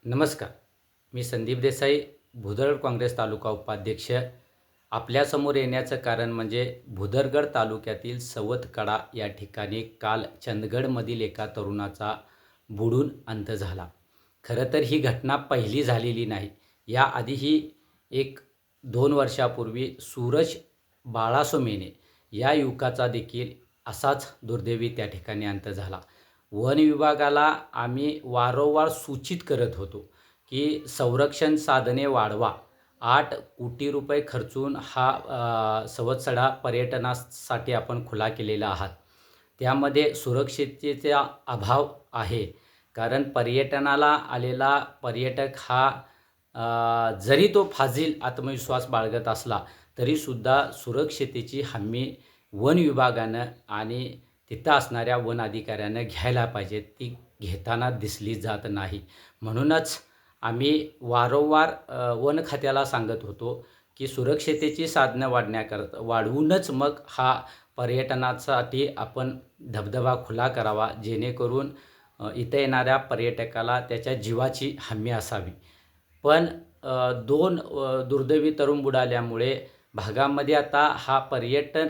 नमस्कार. मी संदीप देसाई, भुदरगड काँग्रेस तालुका उपाध्यक्ष. आपल्यासमोर येण्याचं कारण म्हणजे भुदरगड तालुक्यातील सवतकडा या ठिकाणी काल चंदगडमधील एका तरुणाचा बुडून अंत झाला. खरं तर ही घटना पहिली झालेली नाही. याआधीही 1-2 वर्षापूर्वी सूरज बाळासो मेने या युवकाचा देखील असाच दुर्दैवी त्या ठिकाणी अंत झाला. वन विभागाला आम्ही वारंवार सूचित करत होतो की संरक्षण साधने वाढवा. 8 कोटी रुपये खर्चून हा सवतकडा पर्यटनासाठी आपण खुला केलेला आहात. त्यामध्ये सुरक्षिततेचा अभाव आहे. कारण पर्यटनाला आलेला पर्यटक हा जरी तो फाजील आत्मविश्वास बाळगत असला तरीसुद्धा सुरक्षितेची हमी वन विभागानं आणि तिथं असणाऱ्या वन अधिकाऱ्यानं घ्यायला पाहिजे. ती घेताना दिसली जात नाही. म्हणूनच आम्ही वारंवार वन खात्याला सांगत होतो की सुरक्षितेची साधनं वाढवूनच मग हा पर्यटनासाठी आपण धबधबा खुला करावा, जेणेकरून इथं येणाऱ्या पर्यटकाला त्याच्या जीवाची हमी असावी. पण 2 दुर्दैवी तरुण बुडाल्यामुळे भागामध्ये आता हा पर्यटन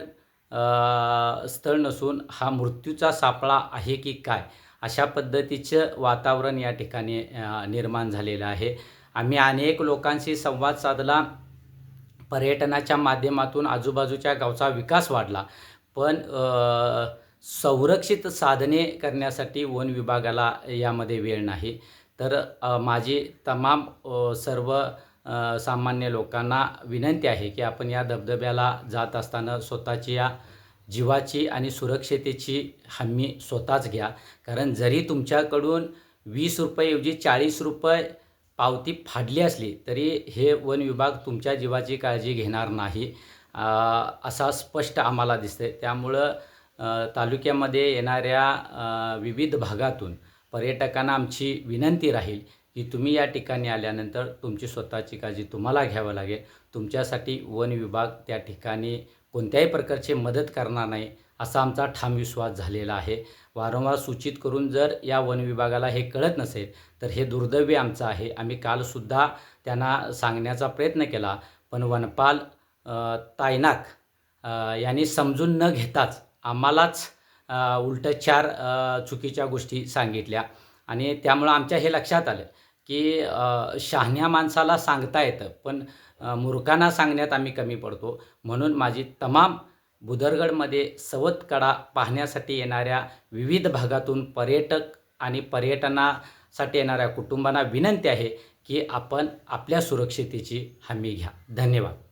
स्थळ नसून हा मृत्यूचा सापळा आहे की काय, अशा पद्धतीचं वातावरण या ठिकाणी निर्माण झालेलं आहे. आम्ही अनेक लोकांशी संवाद साधला. पर्यटनाच्या माध्यमातून आजूबाजूच्या गावचा विकास वाढला. पण संरक्षित साधने करण्यासाठी वन विभागाला यामध्ये वेळ नाही. तर माझी तमाम सर्व सामान्य लोकांना विनंती आहे की आपण या धबधब्याला जात असताना स्वतःची या जीवाची आणि सुरक्षितेची हमी स्वतःच घ्या. कारण जरी तुमच्याकडून ₹20 ऐवजी ₹40 पावती फाडली असली तरी हे वन विभाग तुमच्या जीवाची काळजी घेणार नाही, असा स्पष्ट आम्हाला दिसतंय. त्यामुळं तालुक्यामध्ये येणाऱ्या विविध भागातून पर्यटकांना आमची विनंती राहील की तुम्ही या ठिकाणी आल्यानंतर तुमची स्वतःची काळजी तुम्हाला घ्यावं लागेल. तुमच्यासाठी वन विभाग त्या ठिकाणी कोणत्याही प्रकारची मदत करणार नाही, असा आमचा ठाम विश्वास झालेला आहे. वारंवार सूचित करून जर या वन विभागाला हे कळत नसेल तर हे दुर्दैवी आमचं आहे. आम्ही कालसुद्धा त्यांना सांगण्याचा प्रयत्न केला, पण वनपाल तायनाक यांनी समजून न घेताच आम्हालाच उलटं 4 चुकीच्या गोष्टी सांगितल्या. आणि त्यामुळं आमच्या हे लक्षात आलं की शहाण्या माणसाला सांगता येतं, पण मूर्खांना सांगण्यात आम्ही कमी पडतो. म्हणून माझी तमाम भुदरगडमध्ये सवतकडा पाहण्यासाठी येणाऱ्या विविध भागातून पर्यटक आणि पर्यटनासाठी येणाऱ्या कुटुंबांना विनंती आहे की आपण आपल्या सुरक्षितेची हमी घ्या. धन्यवाद.